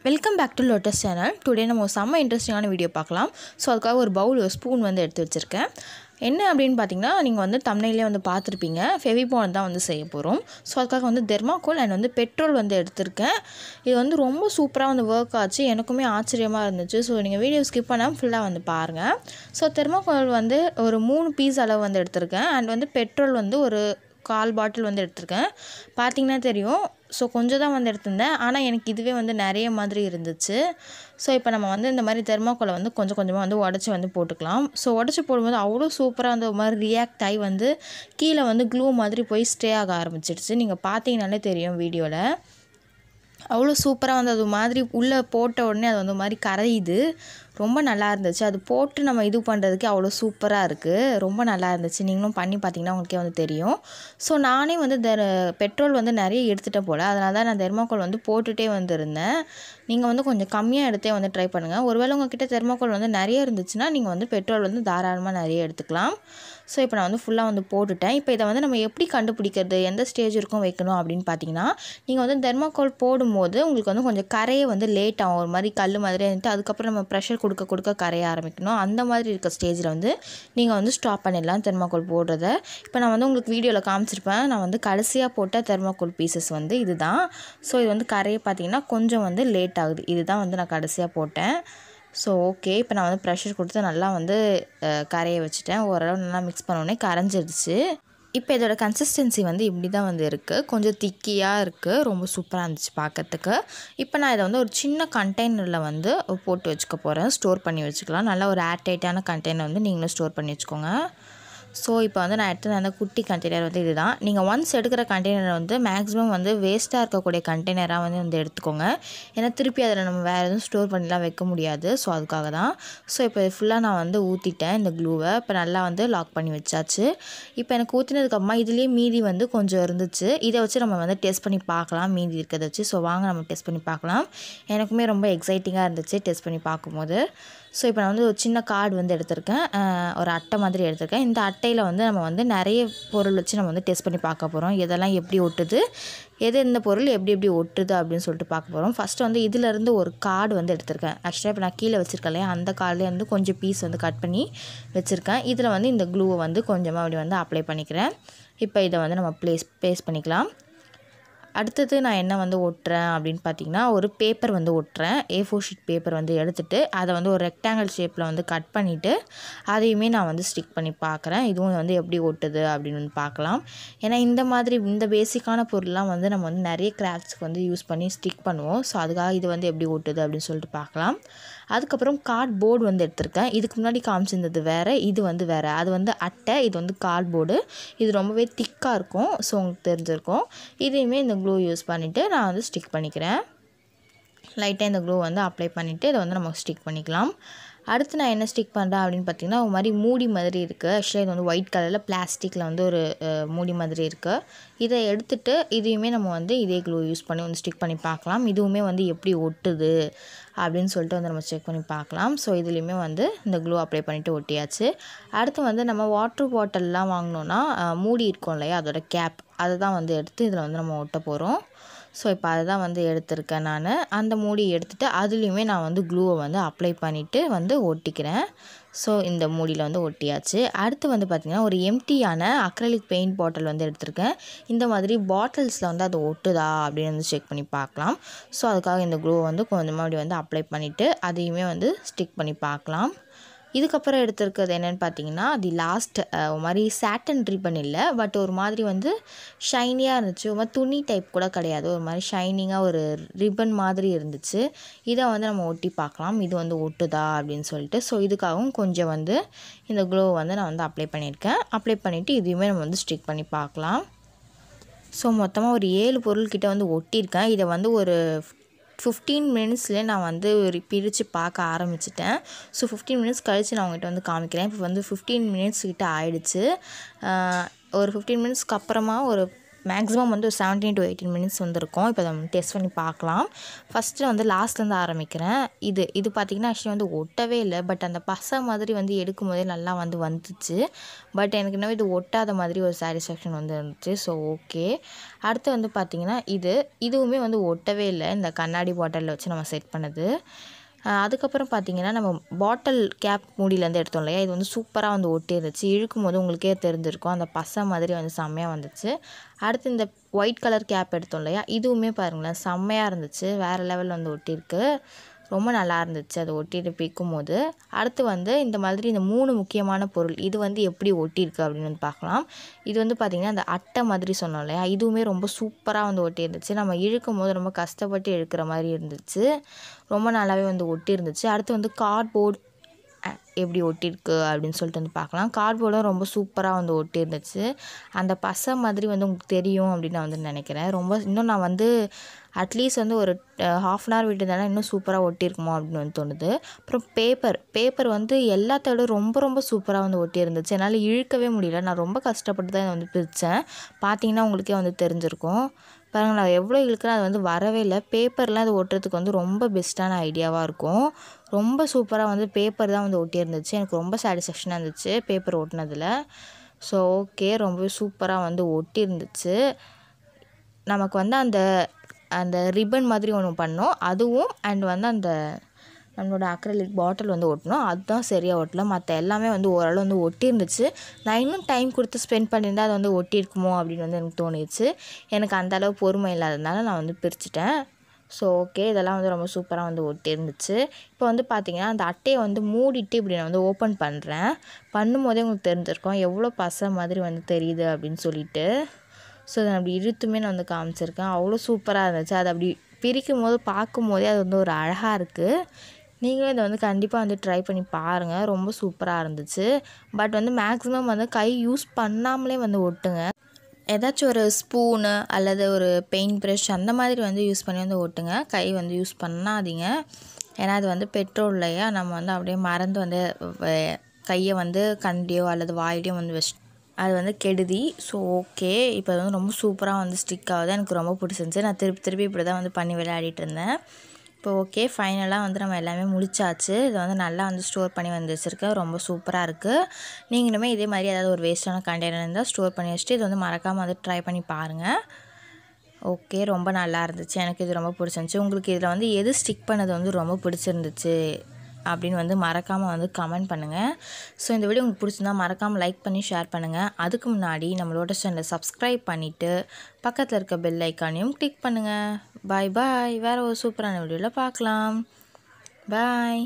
Welcome back to Lotus channel. Today நம்ம ஒரு செம்ம இன்ட்ரெஸ்டிங்கான வீடியோ பார்க்கலாம். ஸோ அதுக்காக ஒரு பவுல் ஒரு ஸ்பூன் வந்து எடுத்து வச்சுருக்கேன். என்ன அப்படின்னு பார்த்தீங்கன்னா, நீங்கள் வந்து தம்ப்நெயிலே வந்து பார்த்துருப்பீங்க, ஃபெவிபாண்ட் தான் வந்து செய்ய போகிறோம். ஸோ அதுக்காக வந்து தெர்மாக்கோல் அண்ட் வந்து பெட்ரோல் வந்து எடுத்திருக்கேன். இது வந்து ரொம்ப சூப்பராக வந்து ஒர்க் ஆச்சு. எனக்குமே ஆச்சரியமாக இருந்துச்சு. ஸோ நீங்கள் வீடியோ ஸ்கிப் பண்ணாமல் ஃபுல்லாக வந்து பாருங்கள். ஸோ தெர்மாக்கோல் வந்து ஒரு 3 பீஸ் அளவு வந்து எடுத்திருக்கேன். அண்ட் வந்து பெட்ரோல் வந்து ஒரு 1/4 பாட்டில் வந்து எடுத்திருக்கேன். பார்த்தீங்கன்னா தெரியும். ஸோ கொஞ்சம் தான் வந்து எடுத்திருந்தேன். ஆனால் எனக்கு இதுவே வந்து நிறைய மாதிரி இருந்துச்சு. ஸோ இப்போ நம்ம வந்து இந்த மாதிரி தெர்மாக்கோலை வந்து கொஞ்சம் கொஞ்சமாக வந்து உடச்சி வந்து போட்டுக்கலாம். ஸோ உடச்சி போடும்போது அவ்வளோ சூப்பராக வந்து ஒரு மாதிரி ரியாக்ட் ஆகி வந்து கீழே வந்து க்ளூ மாதிரி போய் ஸ்டே ஆக ஆரம்பிச்சிடுச்சு. நீங்கள் பார்த்தீங்கன்னாலே தெரியும் வீடியோவில். அவ்வளோ சூப்பராக வந்து அது மாதிரி உள்ளே போட்ட உடனே அது வந்து மாதிரி கரையுது. ரொம்ப நல்லா இருந்துச்சு. அது போட்டு நம்ம இது பண்ணுறதுக்கே அவ்வளோ சூப்பராக இருக்குது. ரொம்ப நல்லா இருந்துச்சு. நீங்களும் பண்ணி பார்த்தீங்கன்னா உங்களுக்கே வந்து தெரியும். ஸோ நானே வந்து பெட்ரோல் வந்து நிறைய எடுத்துகிட்டேன் போல். அதனால தான் நான் தெர்மாக்கோல் வந்து போட்டுகிட்டே வந்துருந்தேன். நீங்கள் வந்து கொஞ்சம் கம்மியாக எடுத்தே வந்து ட்ரை பண்ணுங்கள். ஒருவேளை உங்கள்கிட்ட தெர்மாக்கோல் வந்து நிறைய இருந்துச்சுன்னா நீங்கள் வந்து பெட்ரோல் வந்து தாராளமாக நிறைய எடுத்துக்கலாம். ஸோ இப்போ நான் வந்து ஃபுல்லாக வந்து போட்டுட்டேன். இப்போ இதை வந்து நம்ம எப்படி கண்டுபிடிக்கிறது, எந்த ஸ்டேஜ் இருக்கும் வைக்கணும் அப்படின்னு பார்த்தீங்கன்னா, நீங்கள் வந்து தெர்மாக்கோல் போடும்போது உங்களுக்கு வந்து கொஞ்சம் கரையை வந்து லேட் ஆகும். ஒரு மாதிரி கல் மாதிரி இருந்துட்டு அதுக்கப்புறம் நம்ம ப்ரெஷர் கொடுக்க கொடுக்க கரைய ஆரம்பிக்கணும். அந்த மாதிரி இருக்க ஸ்டேஜில் வந்து நீங்கள் வந்து ஸ்டாப் பண்ணிடலாம் தெர்மாக்கோல் போடுறத. இப்போ நான் வந்து உங்களுக்கு வீடியோவில் காமிச்சிருப்பேன். நான் வந்து கடைசியாக போட்ட தெர்மாக்கோல் பீசஸ் வந்து இதுதான். ஸோ இது வந்து கரையை பார்த்தீங்கன்னா கொஞ்சம் வந்து லேட் ஆகுது. இதுதான் வந்து நான் கடைசியாக போட்டேன். ஸோ ஓகே, இப்போ நான் வந்து ப்ரெஷர் கொடுத்து நல்லா வந்து கரையை வச்சுட்டேன். ஓரளவு நல்லா மிக்ஸ் பண்ணோடனே கரைஞ்சிடுச்சு. இப்போ இதோட கன்சிஸ்டன்சி வந்து இப்படி தான் வந்து இருக்குது. கொஞ்சம் திக்கியாக இருக்குது. ரொம்ப சூப்பராக இருந்துச்சு பார்க்கறதுக்கு. இப்போ நான் இதை வந்து ஒரு சின்ன கண்டெய்னரில் வந்து போட்டு வச்சுக்க போகிறேன். ஸ்டோர் பண்ணி வச்சுக்கலாம். நல்லா ஒரு ஏர் டைட்டான கண்டெய்னர் வந்து நீங்களும் ஸ்டோர் பண்ணி வச்சுக்கோங்க. ஸோ இப்போ வந்து நான் எடுத்து அந்த குட்டி கண்டெய்னர் வந்து இதுதான். நீங்கள் ஒன்ஸ் எடுக்கிற கண்டெய்னர் வந்து மேக்ஸிமம் வந்து வேஸ்ட்டாக இருக்கக்கூடிய கண்டெய்னராக வந்து எடுத்துக்கோங்க. ஏன்னா திருப்பி அதில் நம்ம வேறு எதுவும் ஸ்டோர் பண்ணிலாம் வைக்க முடியாது. ஸோ அதுக்காக தான். ஸோ இப்போ ஃபுல்லாக நான் வந்து ஊற்றிட்டேன் இந்த க்ளூவை. இப்போ நல்லா வந்து லாக் பண்ணி வச்சாச்சு. இப்போ எனக்கு ஊற்றினதுக்கப்புறமா இதுலேயே மீதி வந்து கொஞ்சம் இருந்துச்சு. இதை வச்சு நம்ம வந்து டெஸ்ட் பண்ணி பார்க்கலாம் மீதி இருக்கிறத வச்சு. ஸோ வாங்க நம்ம டெஸ்ட் பண்ணி பார்க்கலாம். எனக்குமே ரொம்ப எக்ஸைட்டிங்காக இருந்துச்சு டெஸ்ட் பண்ணி பார்க்கும்போது. ஸோ இப்போ நான் வந்து ஒரு சின்ன கார்டு வந்து எடுத்திருக்கேன். ஒரு அட்டை மாதிரி எடுத்திருக்கேன். இந்த அட்டையில் வந்து நம்ம வந்து நிறைய பொருள் வச்சு நம்ம வந்து டெஸ்ட் பண்ணி பார்க்க போகிறோம். எதெல்லாம் எப்படி ஒட்டுது, இந்த பொருள் எப்படி எப்படி ஒட்டுது அப்படின்னு சொல்லிட்டு பார்க்க போகிறோம். ஃபஸ்ட்டு வந்து இதிலேருந்து ஒரு கார்டு வந்து எடுத்திருக்கேன். ஆக்சுவலாக இப்போ நான் கீழே வச்சுருக்கேன் இல்லையா, அந்த கார்டில் வந்து கொஞ்சம் பீஸ் வந்து கட் பண்ணி வச்சுருக்கேன். இதில் வந்து இந்த க்ளூவை வந்து கொஞ்சமாக அப்படி வந்து அப்ளை பண்ணிக்கிறேன். இப்போ இதை வந்து நம்ம பேஸ்ட் பண்ணிக்கலாம். அடுத்தது நான் என்ன வந்து ஒட்டுறேன் அப்படின்னு பார்த்தீங்கன்னா, ஒரு பேப்பர் வந்து ஒட்டுறேன். A4 ஷீட் பேப்பர் வந்து எடுத்துகிட்டு அதை வந்து ஒரு ரெக்டாங்கிள் ஷேப்பில் வந்து கட் பண்ணிவிட்டு அதையுமே நான் வந்து ஸ்டிக் பண்ணி பார்க்குறேன். இதுவும் வந்து எப்படி ஒட்டுது அப்படின்னு வந்து பார்க்கலாம். ஏன்னா இந்த மாதிரி இந்த பேசிக்கான பொருள்லாம் வந்து நம்ம வந்து நிறைய கிராஃப்ட்ஸ்க்கு வந்து யூஸ் பண்ணி ஸ்டிக் பண்ணுவோம். ஸோ அதுக்காக இது வந்து எப்படி ஒட்டுது அப்படின்னு சொல்லிட்டு பார்க்கலாம். அதுக்கப்புறம் கார்ட்போர்டு வந்து எடுத்திருக்கேன். இதுக்கு முன்னாடி காமிச்சிருந்தது வேறு, இது வந்து வேறு. அது வந்து அட்டை, இது வந்து கார்ட்போர்டு. இது ரொம்பவே திக்காக இருக்கும். ஸோ உங்களுக்கு தெரிஞ்சிருக்கும். இதையுமே இந்த க்ளூ யூஸ் பண்ணிவிட்டு நான் வந்து ஸ்டிக் பண்ணிக்கிறேன். லைட்டாக இந்த க்ளூ வந்து அப்ளை பண்ணிவிட்டு இதை வந்து நம்ம ஸ்டிக் பண்ணிக்கலாம். அடுத்து நான் என்ன ஸ்டிக் பண்ணுறேன் அப்படின்னு பார்த்தீங்கன்னா, ஒரு மாதிரி மூடி மாதிரி இருக்குது. ஆக்சுவலாக இது வந்து ஒயிட் கலரில் பிளாஸ்டிக்கில் வந்து ஒரு மூடி மாதிரி இருக்குது. இதை எடுத்துகிட்டு இதையுமே நம்ம வந்து இதே க்ளூ யூஸ் பண்ணி வந்து ஸ்டிக் பண்ணி பார்க்கலாம். இதுவுமே வந்து எப்படி ஒட்டுது அப்படின்னு சொல்லிட்டு வந்து நம்ம செக் பண்ணி பார்க்கலாம். ஸோ இதுலேயுமே வந்து இந்த க்ளூ அப்ளை பண்ணிவிட்டு ஒட்டியாச்சு. அடுத்து வந்து நம்ம வாட்டர் பாட்டில்லாம் வாங்கினோன்னா மூடி இருக்கும் இல்லையா, அதோட கேப், அதை தான் வந்து எடுத்து இதில் வந்து நம்ம ஒட்ட போகிறோம். ஸோ இப்போ அதை தான் வந்து எடுத்திருக்கேன் நான். அந்த மூடி எடுத்துகிட்டு அதுலேயுமே நான் வந்து க்ளூவை வந்து அப்ளை பண்ணிவிட்டு வந்து ஒட்டிக்கிறேன். ஸோ இந்த மூடியில் வந்து ஒட்டியாச்சு. அடுத்து வந்து பார்த்திங்கன்னா, ஒரு எம்டியான அக்ரலிக் பெயிண்ட் பாட்டில் வந்து எடுத்திருக்கேன். இந்த மாதிரி பாட்டில்ஸில் வந்து அது ஒட்டுதா அப்படின்னு வந்து செக் பண்ணி பார்க்கலாம். ஸோ அதுக்காக இந்த க்ளூவை வந்து கொஞ்சமாக அப்படி வந்து அப்ளை பண்ணிவிட்டு அதையுமே வந்து ஸ்டிக் பண்ணி பார்க்கலாம். இதுக்கப்புறம் எடுத்திருக்கிறது என்னென்னு பார்த்தீங்கன்னா, லாஸ்ட் ஒரு மாதிரி சாட்டன் ரிப்பன் இல்லை, பட் ஒரு மாதிரி வந்து ஷைனியாக இருந்துச்சு. ஒரு மாதிரி துணி டைப் கூட கிடையாது, ஒரு மாதிரி ஷைனிங்காக ஒரு ரிப்பன் மாதிரி இருந்துச்சு. இதை வந்து நம்ம ஒட்டி பார்க்கலாம், இது வந்து ஒட்டுதா அப்படின்னு சொல்லிட்டு. ஸோ இதுக்காகவும் கொஞ்சம் வந்து இந்த க்ளூ வந்து நான் வந்து அப்ளை பண்ணியிருக்கேன். அப்ளை பண்ணிவிட்டு இதையுமே நம்ம வந்து ஸ்டிக் பண்ணி பார்க்கலாம். ஸோ மொத்தமாக ஒரு 7 பொருள்கிட்ட வந்து ஒட்டியிருக்கேன். இதை வந்து ஒரு 15 மினிட்ஸ்லேயே நான் வந்து பிரித்து பார்க்க ஆரம்பிச்சிட்டேன். ஸோ 15 மினிட்ஸ் கழித்து நான் உங்கள்கிட்ட வந்து காமிக்கிறேன். இப்போ வந்து 15 மினிட்ஸ் கிட்ட ஆயிடுச்சு. ஒரு 15 மினிட்ஸ்க்கு அப்புறமா ஒரு மேக்ஸிமம் வந்து ஒரு 17 to 18 மினிட்ஸ் வந்துருக்கும். இப்போ அதை டெஸ்ட் பண்ணி பார்க்கலாம். ஃபஸ்ட்டு வந்து லாஸ்ட்லேருந்து ஆரம்பிக்கிறேன். இது பார்த்திங்கன்னா ஆக்சுவலி வந்து ஒட்டவே இல்லை. பட் அந்த பசை மாதிரி வந்து எடுக்கும் போதே நல்லா வந்துச்சு. பட் எனக்கு இன்னும் இது ஒட்டாத மாதிரி ஒரு சாட்டிஸ்ஃபேக்ஷன் வந்து இருந்துச்சு. So okay. அடுத்து வந்து பார்த்திங்கன்னா இதுவுமே வந்து ஒட்டவே இல்லை. இந்த கண்ணாடி பாட்டிலில் வச்சு நம்ம செட் பண்ணது. அதுக்கப்புறம் பார்த்திங்கன்னா நம்ம பாட்டில் கேப் மூடியிலேருந்து எடுத்தோம் இல்லையா, இது வந்து சூப்பராக வந்து ஒட்டிருந்துச்சு. இழுக்கும் போது உங்களுக்கே தெரிஞ்சிருக்கும் அந்த பசை மாதிரி வந்து செம்மையாக வந்துச்சு. அடுத்து இந்த ஒயிட் கலர் கேப் எடுத்தோம் இல்லையா, இதுவுமே பாருங்களேன் செம்மையாக இருந்துச்சு. வேறு லெவலில் வந்து ஒட்டியிருக்கு. ரொம்ப நல்லா இருந்துச்சு அதை ஒட்டிட்டு பிக்கும் போது. அடுத்து வந்து இந்த மாதிரி இந்த 3 முக்கியமான பொருள் இது வந்து எப்படி ஒட்டியிருக்கு அப்படின்னு வந்து பார்க்கலாம். இது வந்து பார்த்திங்கன்னா அந்த அட்டை மாதிரி சொன்னோம் இல்லையா, இதுவுமே ரொம்ப சூப்பராக வந்து ஒட்டியிருந்துச்சு. நம்ம இழுக்கும் போது ரொம்ப கஷ்டப்பட்டு இழுக்கிற மாதிரி இருந்துச்சு. ரொம்ப நல்லாவே வந்து ஒட்டியிருந்துச்சு. அடுத்து வந்து கார்ட்போர்ட் எப்படி ஒட்டியிருக்கு அப்படின்னு சொல்லிட்டு வந்து பார்க்கலாம். கார்ட்போர்டும் ரொம்ப சூப்பராக வந்து ஒட்டியிருந்துச்சு. அந்த பசை மாதிரி வந்து உங்களுக்கு தெரியும் அப்படின்னு நான் வந்து நினைக்கிறேன். இன்னும் நான் வந்து அட்லீஸ்ட் வந்து ஒரு 1/2 hour விட்டுருந்தாலும் இன்னும் சூப்பராக ஒட்டியிருக்குமோ அப்படின்னு வந்து தோணுது. அப்புறம் பேப்பர் வந்து எல்லாத்தோட ரொம்ப சூப்பராக வந்து ஒட்டியிருந்துச்சு. என்னால் இழுக்கவே முடியல. நான் ரொம்ப கஷ்டப்பட்டு தான் இதை வந்து பிரித்தேன். பார்த்தீங்கன்னா உங்களுக்கே வந்து தெரிஞ்சிருக்கும். பாருங்கள், நான் எவ்வளோ இழுக்கிறேன் அது வந்து வரவே இல்லை. பேப்பர்லாம் அது ஒட்டுறதுக்கு வந்து ரொம்ப பெஸ்ட்டான ஐடியாவாக இருக்கும். ரொம்ப சூப்பராக வந்து பேப்பர் தான் வந்து ஒட்டியிருந்துச்சு. எனக்கு ரொம்ப சாட்டிஸ்ஃபேக்ஷனாக இருந்துச்சு பேப்பர் ஒட்டினதில். ஸோ ஓகே, ரொம்பவே சூப்பராக வந்து ஒட்டியிருந்துச்சு. நமக்கு வந்து அந்த ரிப்பன் மாதிரி ஒன்று பண்ணோம். அதுவும் அண்ட் வந்து நம்மளோட அக்ரிலிக் பாட்டில் வந்து ஒட்டணும். அதுதான் சரியாக ஒட்டல. மற்ற எல்லாமே வந்து ஓரளவு வந்து ஒட்டியிருந்துச்சு. நான் இன்னும் டைம் கொடுத்து ஸ்பெண்ட் பண்ணியிருந்தால் அது வந்து ஒட்டியிருக்குமோ அப்படின்னு வந்து எனக்கு தோணிடுச்சு. எனக்கு அந்தளவு பொறுமை இல்லாததுனால நான் வந்து பிரிச்சுட்டேன். ஸோ ஓகே, இதெல்லாம் வந்து ரொம்ப சூப்பராக வந்து ஒட்டியிருந்துச்சு. இப்போ வந்து பார்த்திங்கன்னா அந்த அட்டையை வந்து மூடிட்டு இப்படி நான் வந்து ஓப்பன் பண்ணுறேன். பண்ணும்போதே உங்களுக்கு தெரிஞ்சிருக்கும் எவ்வளோ பசை மாதிரி வந்து தெரியுது அப்படின்னு சொல்லிட்டு. ஸோ அதை அப்படி இழுத்துமே நான் வந்து காமிச்சிருக்கேன். அவ்வளோ சூப்பராக இருந்துச்சு. அதை அப்படி பிரிக்கும் போது பார்க்கும்போதே அது வந்து ஒரு அழகாக இருக்குது. நீங்களும் இதை வந்து கண்டிப்பாக வந்து ட்ரை பண்ணி பாருங்கள். ரொம்ப சூப்பராக இருந்துச்சு. பட் வந்து மேக்ஸிமம் வந்து கை யூஸ் பண்ணாமலே வந்து ஒட்டுங்க. ஏதாச்சும் ஒரு ஸ்பூனு அல்லது ஒரு பெயிண்ட் ப்ரஷ் அந்த மாதிரி வந்து யூஸ் பண்ணி வந்து ஒட்டுங்க. கை வந்து யூஸ் பண்ணாதீங்க. ஏன்னா அது வந்து பெட்ரோல் இல்லையா, நம்ம வந்து அப்படியே மறந்து வந்து கையை வந்து கண்டையோ அல்லது வாயிலையோ வந்து அது வந்து கெடுதி. ஸோ ஓகே, இப்போ அது வந்து ரொம்ப சூப்பராக வந்து ஸ்டிக் ஆகுது. எனக்கு ரொம்ப பிடிச்சிருந்துச்சி. நான் திருப்பி இப்படி தான் வந்து பண்ணி விளையாடிட்டு இருந்தேன். இப்போ ஓகே, ஃபைனலாக வந்து நம்ம எல்லாமே முடிச்சாச்சு. இதை வந்து நல்லா வந்து ஸ்டோர் பண்ணி வந்து வச்சுருக்கேன். ரொம்ப சூப்பராக இருக்குது. நீங்களுமே இதே மாதிரி ஏதாவது ஒரு வேஸ்ட்டான கண்டெய்னர் இருந்தால் ஸ்டோர் பண்ணி வச்சுட்டு இது வந்து மறக்காமல் வந்து ட்ரை பண்ணி பாருங்கள். ஓகே, ரொம்ப நல்லா இருந்துச்சு. எனக்கு இது ரொம்ப பிடிச்சிருந்துச்சி. உங்களுக்கு இதில் வந்து எது ஸ்டிக் பண்ணது வந்து ரொம்ப பிடிச்சிருந்துச்சு அப்படின்னு வந்து மறக்காமல் வந்து கமெண்ட் பண்ணுங்கள். ஸோ இந்த வீடியோ உங்களுக்கு பிடிச்சிருந்தா மறக்காமல் லைக் பண்ணி ஷேர் பண்ணுங்கள். அதுக்கு முன்னாடி நம்மளோட சேனலை சப்ஸ்கிரைப் பண்ணிவிட்டு பக்கத்தில் இருக்க பெல் ஐக்கானையும் கிளிக் பண்ணுங்கள். பாய். வேறு ஒரு சூப்பரான வீடியோவில் பார்க்கலாம். பாய்.